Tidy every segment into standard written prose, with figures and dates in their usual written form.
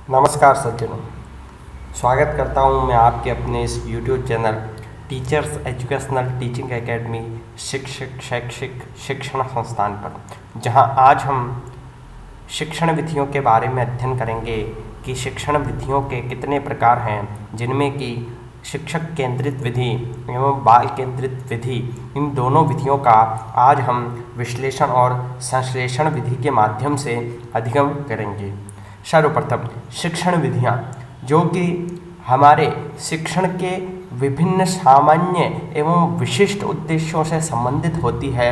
नमस्कार सज्जनों, स्वागत करता हूं मैं आपके अपने इस YouTube channel teachers educational teaching academy शिक्षक शैक्षिक शिक्षण संस्थान पर, जहां आज हम शिक्षण विधियों के बारे में अध्ययन करेंगे कि शिक्षण विधियों के कितने प्रकार हैं, जिनमें कि शिक्षक केंद्रित विधि एवं बाल केंद्रित विधि, इन दोनों विधियों का आज हम विश्लेषण और संश्लेषण विधि के माध्यम से अधिगम करेंगे। सर्वप्रथम शिक्षण विधियाँ, जो कि हमारे शिक्षण के विभिन्न सामान्य एवं विशिष्ट उद्देश्यों से संबंधित होती है,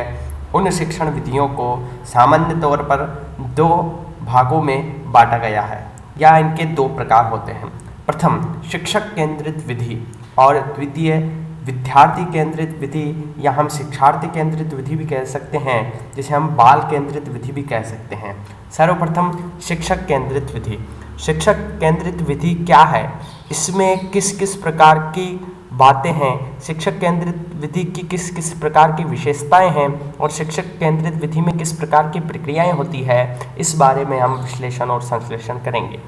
उन शिक्षण विधियों को सामान्य तौर पर दो भागों में बांटा गया है या इनके दो प्रकार होते हैं। प्रथम शिक्षक केंद्रित विधि और द्वितीय विद्यार्थी केंद्रित विधि, या हम शिक्षार्थी केंद्रित विधि भी कह सकते हैं, जिसे हम बाल केंद्रित विधि भी कह सकते हैं। सर्वप्रथम शिक्षक केंद्रित विधि। शिक्षक केंद्रित विधि क्या है, इसमें किस किस प्रकार की बातें हैं, शिक्षक केंद्रित विधि की किस किस प्रकार की विशेषताएं हैं और शिक्षक केंद्रित विधि में किस प्रकार की प्रक्रियाएं होती है, इस बारे में हम विश्लेषण और संश्लेषण करेंगे।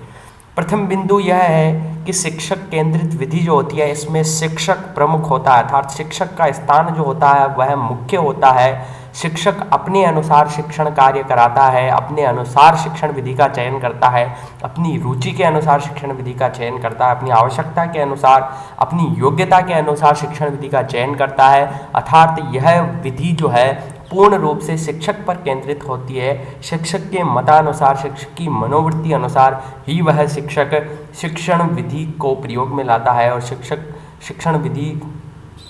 प्रथम बिंदु यह है कि शिक्षक केंद्रित विधि जो होती है, इसमें शिक्षक प्रमुख होता है, अर्थात शिक्षक का स्थान जो होता है वह मुख्य होता है। शिक्षक अपने अनुसार शिक्षण कार्य कराता है, अपने अनुसार शिक्षण विधि का चयन करता है, अपनी रुचि के अनुसार शिक्षण विधि का चयन करता है, अपनी आवश्यकता के अनुसार, अपनी योग्यता के अनुसार शिक्षण विधि का चयन करता है। अर्थात यह विधि जो है पूर्ण रूप से शिक्षक पर केंद्रित होती है। शिक्षक के मतानुसार, शिक्षक की मनोवृत्ति अनुसार ही वह शिक्षक शिक्षण विधि को प्रयोग में लाता है और शिक्षक शिक्षण विधि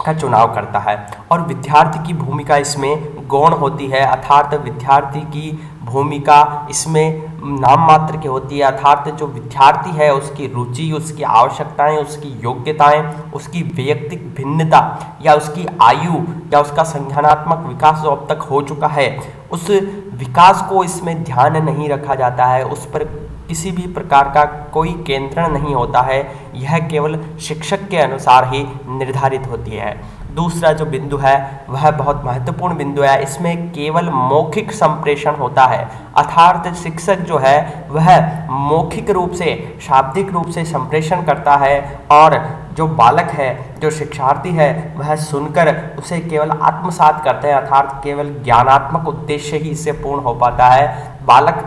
का चुनाव करता है। और विद्यार्थी की भूमिका इसमें गौण होती है, अर्थात विद्यार्थी की भूमिका इसमें नाम मात्र की होती है, अर्थात जो विद्यार्थी है उसकी रुचि, उसकी आवश्यकताएं, उसकी योग्यताएं, उसकी वैयक्तिक भिन्नता या उसकी आयु या उसका संज्ञानात्मक विकास जो अब तक हो चुका है, उस विकास को इसमें ध्यान नहीं रखा जाता है, उस पर किसी भी प्रकार का कोई केंद्रण नहीं होता है। यह केवल शिक्षक के अनुसार ही निर्धारित होती है। दूसरा जो बिंदु है वह बहुत महत्वपूर्ण बिंदु है, इसमें केवल मौखिक संप्रेषण होता है, अर्थात शिक्षक जो है वह मौखिक रूप से, शाब्दिक रूप से संप्रेषण करता है और जो बालक है, जो शिक्षार्थी है, वह सुनकर उसे केवल आत्मसात करते हैं, अर्थात केवल ज्ञानात्मक उद्देश्य ही इससे पूर्ण हो पाता है। बालक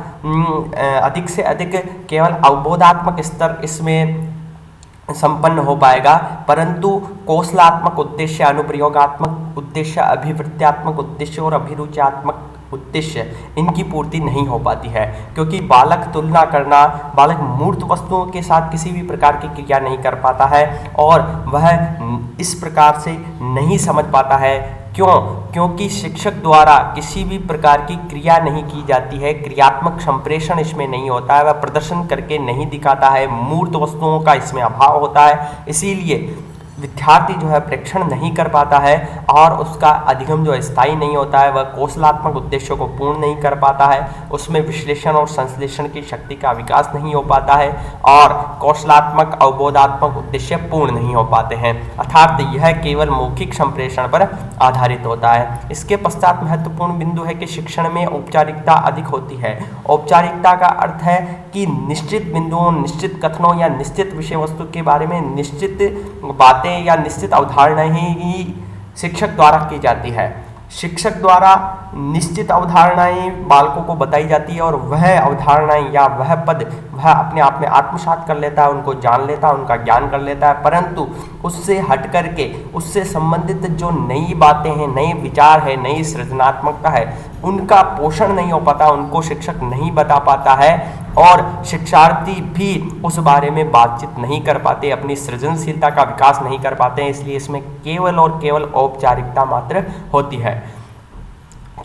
अधिक से अधिक केवल अवबोधात्मक स्तर इसमें संपन्न हो पाएगा, परंतु कौशलात्मक उद्देश्य, अनुप्रयोगात्मक उद्देश्य, अभिवृत्त्यात्मक उद्देश्य और अभिरुचात्मक उद्देश्य, इनकी पूर्ति नहीं हो पाती है, क्योंकि बालक तुलना करना, बालक मूर्त वस्तुओं के साथ किसी भी प्रकार की क्रिया नहीं कर पाता है और वह इस प्रकार से नहीं समझ पाता है। क्यों? क्योंकि शिक्षक द्वारा किसी भी प्रकार की क्रिया नहीं की जाती है, क्रियात्मक संप्रेषण इसमें नहीं होता है, वह प्रदर्शन करके नहीं दिखाता है, मूर्त वस्तुओं का इसमें अभाव होता है। इसीलिए विद्यार्थी जो है प्रेक्षण नहीं कर पाता है और उसका अधिगम जो स्थायी नहीं होता है, वह कौशलात्मक उद्देश्यों को पूर्ण नहीं कर पाता है, उसमें विश्लेषण और संश्लेषण की शक्ति का विकास नहीं हो पाता है और कौशलात्मक अवबोधात्मक उद्देश्य पूर्ण नहीं हो पाते हैं, अर्थात यह केवल मौखिक संप्रेषण पर आधारित होता है। इसके पश्चात महत्वपूर्ण बिंदु है कि शिक्षण में औपचारिकता अधिक होती है। औपचारिकता का अर्थ है कि निश्चित बिंदुओं, निश्चित कथनों या निश्चित विषय वस्तु के बारे में निश्चित बातें या निश्चित अवधारणाएं ही शिक्षक द्वारा की जाती है। शिक्षक द्वारा निश्चित अवधारणाएं बालकों को बताई जाती है और वह अवधारणाएं या वह पद वह अपने आप में आत्मसात कर लेता है, उनको जान लेता है, उनका ज्ञान कर लेता है, परंतु उससे हट करके उससे संबंधित जो नई बातें हैं, नए विचार है, नई सृजनात्मकता है, उनका पोषण नहीं हो पाता, उनको शिक्षक नहीं बता पाता है और शिक्षार्थी भी उस बारे में बातचीत नहीं कर पाते, अपनी सृजनशीलता का विकास नहीं कर पाते हैं। इसलिए इसमें केवल और केवल औपचारिकता मात्र होती है।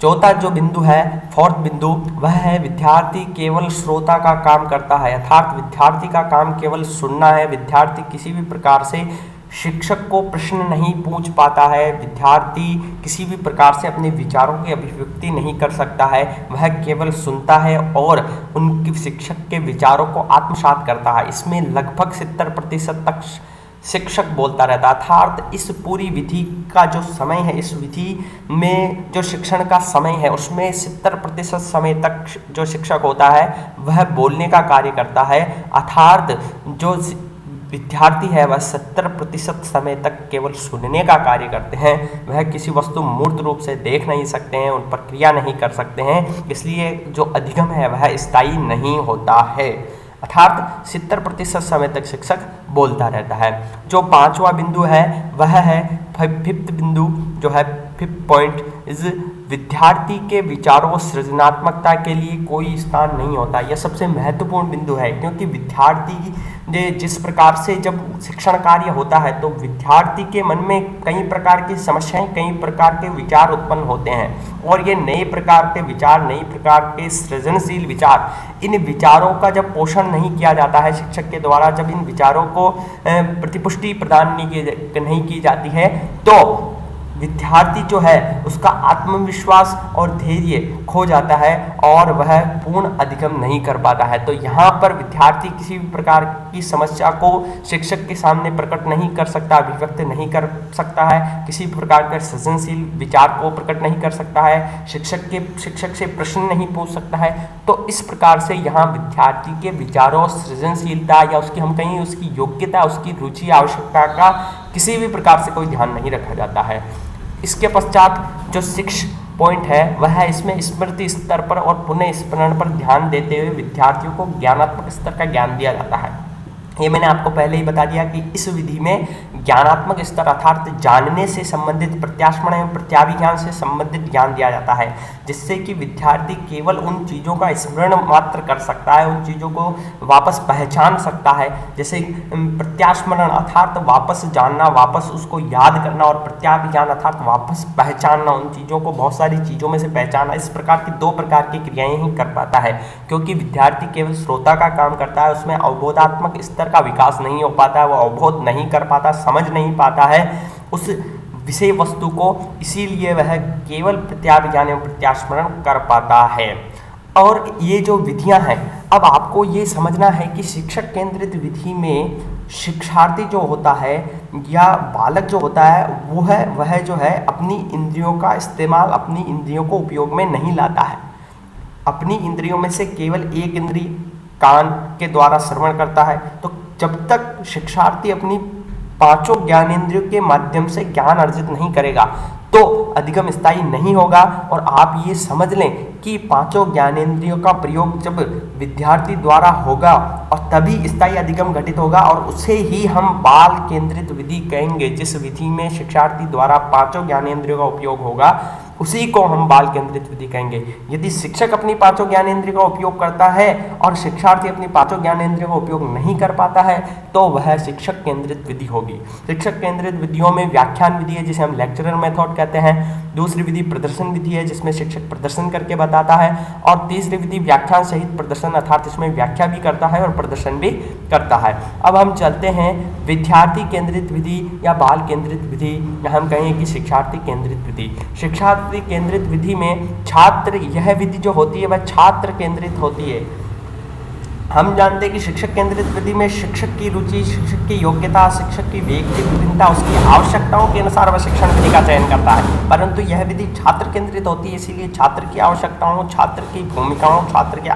चौथा जो बिंदु है, फोर्थ बिंदु, वह है विद्यार्थी केवल श्रोता का काम करता है, अर्थात विद्यार्थी का काम केवल सुनना है। विद्यार्थी किसी भी प्रकार से शिक्षक को प्रश्न नहीं पूछ पाता है, विद्यार्थी किसी भी प्रकार से अपने विचारों की अभिव्यक्ति नहीं कर सकता है, वह केवल सुनता है और उनके शिक्षक के विचारों को आत्मसात करता है। इसमें लगभग 70% तक शिक्षक बोलता रहता है। अर्थात इस पूरी विधि का जो समय है, इस विधि में जो शिक्षण का समय है उसमें 70% समय तक जो शिक्षक होता है वह बोलने का कार्य करता है। अर्थात जो विद्यार्थी है वह 70% समय तक केवल सुनने का कार्य करते हैं। वह किसी वस्तु मूर्त रूप से देख नहीं सकते हैं, उन पर क्रिया नहीं कर सकते हैं, इसलिए जो अधिगम है वह स्थायी नहीं होता है। अर्थात 70% समय तक शिक्षक बोलता रहता है। जो पांचवा बिंदु है वह है फिफ्थ बिंदु, जो है फिफ्थ पॉइंट इज विद्यार्थी के विचारों और सृजनात्मकता के लिए कोई स्थान नहीं होता। यह सबसे महत्वपूर्ण बिंदु है, क्योंकि विद्यार्थी ने जिस प्रकार से जब शिक्षण कार्य होता है तो विद्यार्थी के मन में कई प्रकार की समस्याएं, कई प्रकार के विचार उत्पन्न होते हैं, और ये नए प्रकार के विचार, नई प्रकार के सृजनशील विचार, इन विचारों का जब पोषण नहीं किया जाता है शिक्षक के द्वारा, जब इन विचारों को प्रतिपुष्टि प्रदान नहीं की जाती है, तो विद्यार्थी जो है उसका आत्मविश्वास और धैर्य खो जाता है और वह पूर्ण अधिगम नहीं कर पाता है। तो यहाँ पर विद्यार्थी किसी भी प्रकार की समस्या को शिक्षक के सामने प्रकट नहीं कर सकता, अभिव्यक्त नहीं कर सकता है, किसी प्रकार के सृजनशील विचार को प्रकट नहीं कर सकता है, शिक्षक से प्रश्न नहीं पूछ सकता है। तो इस प्रकार से यहाँ विद्यार्थी के विचारों, सृजनशीलता या उसकी हम कहीं उसकी योग्यता, उसकी रुचि, आवश्यकता का किसी भी प्रकार से कोई ध्यान नहीं रखा जाता है। इसके पश्चात जो 6 पॉइंट है वह है इसमें स्मृति स्तर पर और पुनः स्मरण पर ध्यान देते हुए विद्यार्थियों को ज्ञानात्मक स्तर का ज्ञान दिया जाता है। ये मैंने आपको पहले ही बता दिया कि इस विधि में ज्ञानात्मक स्तर अर्थात जानने से संबंधित, प्रत्यास्मरण एवं प्रत्याभिज्ञान से संबंधित ज्ञान दिया जाता है, जिससे कि विद्यार्थी केवल उन चीज़ों का स्मरण मात्र कर सकता है, उन चीज़ों को वापस पहचान सकता है। जैसे प्रत्यास्मरण अर्थात वापस जानना, वापस उसको याद करना, और प्रत्याभिज्ञान अर्थात वापस पहचानना, उन चीज़ों को बहुत सारी चीज़ों में से पहचानना। इस प्रकार की 2 प्रकार की क्रियाएँ ही कर पाता है, क्योंकि विद्यार्थी केवल श्रोता का काम करता है, उसमें अवबोधात्मक स्तर का विकास नहीं हो पाता है, वो अवबोध नहीं कर पाता, समझ नहीं पाता है उस विषय वस्तु को, इसीलिए वह केवल प्रत्याभिज्ञान एवं प्रत्यास्मरण कर पाता है। और ये जो विधियां हैं, अब आपको ये समझना है कि शिक्षक केंद्रित विधि में शिक्षार्थी जो होता है या बालक जो होता है वह जो है अपनी इंद्रियों का इस्तेमाल, अपनी इंद्रियों को उपयोग में नहीं लाता है। अपनी इंद्रियों में से केवल एक इंद्रिय कान के द्वारा श्रवण करता है। तो जब तक शिक्षार्थी अपनी 5 ज्ञानेंद्रियों के माध्यम से ज्ञान अर्जित नहीं करेगा तो अधिगम स्थायी नहीं होगा। और आप ये समझ लें कि 5 ज्ञानेंद्रियों का प्रयोग जब विद्यार्थी द्वारा होगा और तभी स्थायी अधिगम घटित होगा, और उसे ही हम बाल केंद्रित विधि कहेंगे। जिस विधि में शिक्षार्थी द्वारा 5 ज्ञानेंद्रियों का उपयोग होगा उसी को हम बाल केंद्रित विधि कहेंगे। यदि शिक्षक अपनी 5 ज्ञानेंद्रियों का उपयोग करता है और शिक्षार्थी अपनी 5 ज्ञानेंद्रियों का उपयोग नहीं कर पाता है तो वह शिक्षक केंद्रित विधि होगी। शिक्षक केंद्रित विधियों में व्याख्यान विधि है जिसे हम लेक्चरर मेथड कहते हैं, दूसरी विधि प्रदर्शन विधि है जिसमें शिक्षक प्रदर्शन करके बताता है, और तीसरी विधि व्याख्यान सहित प्रदर्शन अर्थात इसमें व्याख्या भी करता है और प्रदर्शन भी करता है। अब हम चलते हैं विद्यार्थी केंद्रित विधि या बाल केंद्रित विधि, या हम कहें कि शिक्षार्थी केंद्रित विधि। शिक्षार्थी केंद्रित विधि में छात्र, यह विधि जो होती है वह छात्र केंद्रित होती है। हम जानते हैं कि शिक्षक केंद्रित विधि में शिक्षक की रुचि, शिक्षक की योग्यता, शिक्षक की व्यक्ति विभिन्नता, उसकी आवश्यकताओं के अनुसार वह शिक्षण विधि का चयन करता है, परंतु यह विधि छात्र केंद्रित होती है। इसीलिए छात्र की आवश्यकताओं, छात्र की भूमिकाओं, छात्र की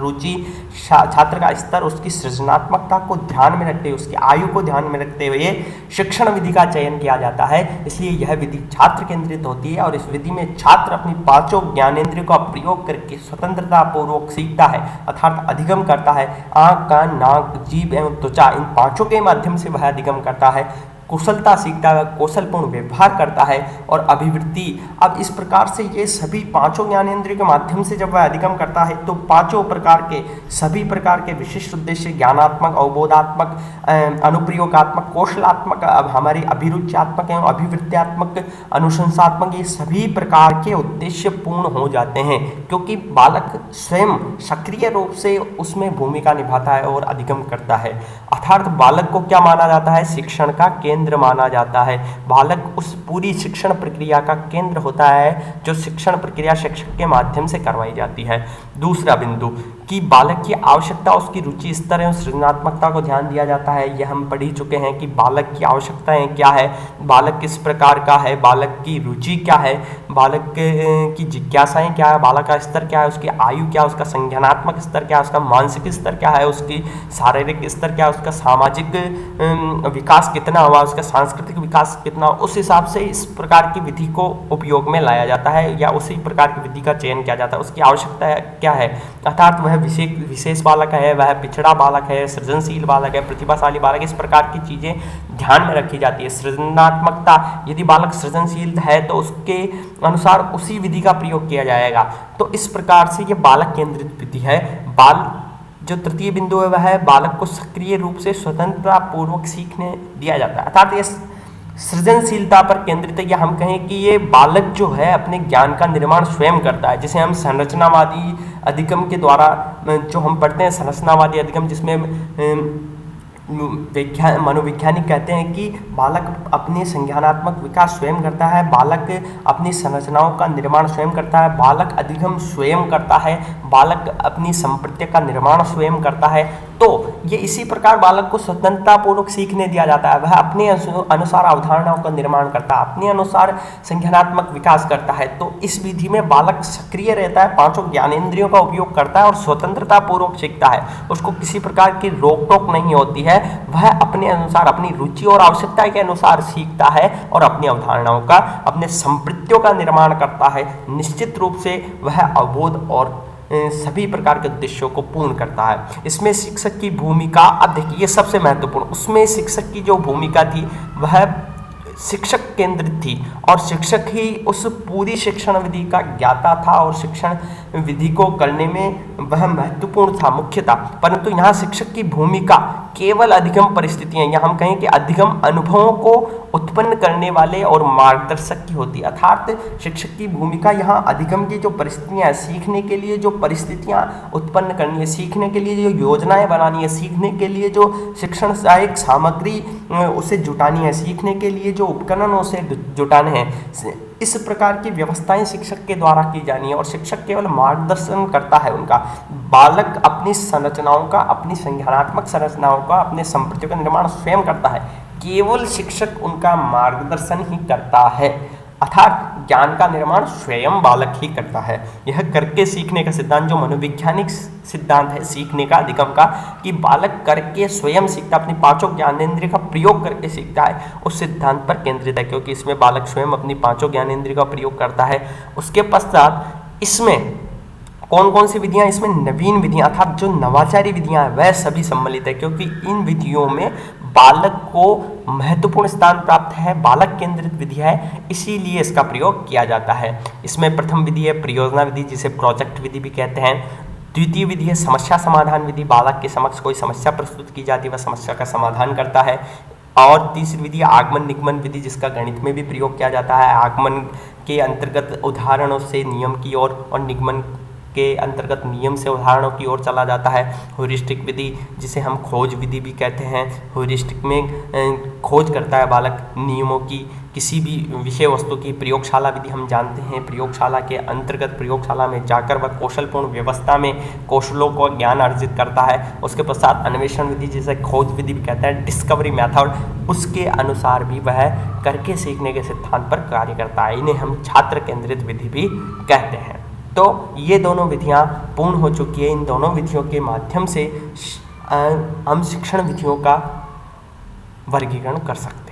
रुचि, छात्र का स्तर, उसकी सृजनात्मकता को ध्यान में रखते हुए, उसकी आयु को ध्यान में रखते हुए शिक्षण विधि का चयन किया जाता है। इसलिए यह विधि छात्र केंद्रित होती है और इस विधि में छात्र अपनी 5 ज्ञानेंद्रियों का प्रयोग करके स्वतंत्रता पूर्वक सीखता है अर्थात अधिगम करता है। आंख, कान, नाक, जीभ एवं त्वचा, इन 5 के माध्यम से वह अधिगम करता है, कुशलता सीखता है, कौशलपूर्ण व्यवहार करता है और अभिवृत्ति। अब इस प्रकार से ये सभी 5 ज्ञानेंद्रियों के माध्यम से जब वह अधिगम करता है तो 5 प्रकार के, सभी प्रकार के विशिष्ट उद्देश्य, ज्ञानात्मक, अवबोधात्मक, अनुप्रयोगात्मक, कौशलात्मक, अब हमारी अभिरुच्यात्मक एवं अभिवृत्त्यात्मक, अनुशंसात्मक, ये सभी प्रकार के उद्देश्य पूर्ण हो जाते हैं क्योंकि बालक स्वयं सक्रिय रूप से उसमें भूमिका निभाता है और अधिगम करता है। अर्थात बालक को क्या माना जाता है? शिक्षण का केंद्र केंद्र माना जाता है। बालक उस पूरी शिक्षण प्रक्रिया का केंद्र होता है जो शिक्षण प्रक्रिया शिक्षक के माध्यम से करवाई जाती है। दूसरा बिंदु कि बालक की आवश्यकता, उसकी रुचि स्तर एवं सृजनात्मकता को ध्यान दिया जाता है। यह हम पढ़ ही चुके हैं कि बालक की आवश्यकताएं क्या है, बालक किस प्रकार का है, बालक की रुचि क्या है, बालक की जिज्ञासाएं क्या है, बालक का स्तर क्या है, उसकी आयु क्या है, उसका संज्ञानात्मक स्तर क्या है, उसका मानसिक स्तर क्या है, उसकी शारीरिक स्तर क्या है, उसका सामाजिक विकास कितना हुआ, उसका सांस्कृतिक विकास कितना, उस हिसाब से इस प्रकार की विधि को उपयोग में लाया जाता है या उसी प्रकार की विधि का चयन किया जाता है। उसकी आवश्यकता क्या है, अर्थात वह विशेष बालक है, वह पिछड़ा बालक है, सृजनशील बालक है, प्रतिभाशाली बालक, इस प्रकार की चीजें ध्यान में रखी जाती है। सृजनात्मकता, यदि बालक सृजनशील है तो उसके अनुसार उसी विधि का प्रयोग किया जाएगा। तो इस प्रकार से ये बालक केंद्रित विधि है। जो तृतीय बिंदु है वह है बालक को सक्रिय रूप से स्वतंत्रता पूर्वक सीखने दिया जाता है, अर्थात ये सृजनशीलता पर केंद्रित है, या हम कहें कि ये बालक जो है अपने ज्ञान का निर्माण स्वयं करता है, जिसे हम संरचनावादी अधिगम के द्वारा जो हम पढ़ते हैं, संरचनावादी अधिगम, जिसमें मनोवैज्ञानिक कहते हैं कि बालक अपने संज्ञानात्मक विकास स्वयं करता है, बालक अपनी संरचनाओं का निर्माण स्वयं करता है, बालक अधिगम स्वयं करता है, बालक अपनी संप्रत्य का निर्माण स्वयं करता है। तो ये इसी प्रकार बालक को स्वतंत्रतापूर्वक सीखने दिया जाता है। वह अपने अनुसार अवधारणाओं का निर्माण करता है, अपने अनुसार संज्ञानात्मक विकास करता है। तो इस विधि में बालक सक्रिय रहता है, पांचों ज्ञानेंद्रियों का उपयोग करता है और स्वतंत्रतापूर्वक सीखता है। उसको किसी प्रकार की रोक टोक नहीं होती है, वह अपने अनुसार, अपनी रुचि और आवश्यकता के अनुसार सीखता है और अपनी अवधारणाओं का, अपने संप्रत्यों का निर्माण करता है। निश्चित रूप से वह अवबोध और सभी प्रकार के उद्देश्यों को पूर्ण करता है। इसमें शिक्षक की भूमिका, अब देखिए सबसे महत्वपूर्ण, उसमें शिक्षक की जो भूमिका थी वह शिक्षक केंद्रित थी और शिक्षक ही उस पूरी शिक्षण विधि का ज्ञाता था और शिक्षण विधि को करने में वह महत्वपूर्ण था, मुख्य था। परंतु यहाँ शिक्षक की भूमिका केवल अधिगम परिस्थितियां, या हम कहें कि अधिगम अनुभवों को उत्पन्न करने वाले और मार्गदर्शक की होती है, अर्थात शिक्षक की भूमिका यहाँ अधिगम की जो परिस्थितियां हैं, सीखने के लिए जो परिस्थितियां उत्पन्न करनी है, सीखने के लिए जो योजनाएं बनानी है, सीखने के लिए जो शिक्षण सहायक सामग्री उसे जुटानी है, सीखने के लिए जो उपकरण उसे जुटाने हैं, इस प्रकार की व्यवस्थाएं शिक्षक के द्वारा की जानी है और शिक्षक केवल मार्गदर्शन करता है उनका। बालक अपनी संरचनाओं का, अपनी संज्ञानात्मक संरचनाओं का, अपने संप्रत्यों का निर्माण स्वयं करता है, केवल शिक्षक उनका मार्गदर्शन ही करता है, अर्थात ज्ञान का निर्माण स्वयं बालक ही करता है। यह करके सीखने का सिद्धांत जो मनोवैज्ञानिक सिद्धांत है सीखने का, अधिगम का, कि बालक करके स्वयं सीखता, अपनी पांचों ज्ञानेंद्रिय का प्रयोग करके सीखता है, उस सिद्धांत पर केंद्रित है, क्योंकि इसमें बालक स्वयं अपनी पांचों ज्ञानेंद्रिय का प्रयोग करता है। उसके पश्चात इसमें कौन कौन सी विधियां, इसमें नवीन विधियां अर्थात जो नवाचारी विधियां हैं वह सभी सम्मिलित है, क्योंकि इन विधियों में बालक को महत्वपूर्ण स्थान प्राप्त है, बालक केंद्रित विधि है, इसीलिए इसका प्रयोग किया जाता है। इसमें प्रथम विधि है परियोजना विधि, जिसे प्रोजेक्ट विधि भी कहते हैं। द्वितीय विधि है समस्या समाधान विधि, बालक के समक्ष कोई समस्या प्रस्तुत की जाती है, वह समस्या का समाधान करता है। और तीसरी विधि आगमन निगमन विधि, जिसका गणित में भी प्रयोग किया जाता है। आगमन के अंतर्गत उदाहरणों से नियम की ओर और निगमन के अंतर्गत नियम से उदाहरणों की ओर चला जाता है। ह्यूरिस्टिक विधि, जिसे हम खोज विधि भी कहते हैं, ह्यूरिस्टिक में खोज करता है बालक नियमों की, किसी भी विषय वस्तु की। प्रयोगशाला विधि हम जानते हैं, प्रयोगशाला के अंतर्गत प्रयोगशाला में जाकर वह कौशलपूर्ण व्यवस्था में कौशलों को ज्ञान अर्जित करता है। उसके पश्चात अन्वेषण विधि, जिसे खोज विधि भी कहते हैं, डिस्कवरी मेथड, उसके अनुसार भी वह करके सीखने के सिद्धांत पर कार्य करता है। इन्हें हम छात्र केंद्रित विधि भी कहते हैं। तो ये दोनों विधियां पूर्ण हो चुकी है। इन दोनों विधियों के माध्यम से हम शिक्षण विधियों का वर्गीकरण कर सकते हैं।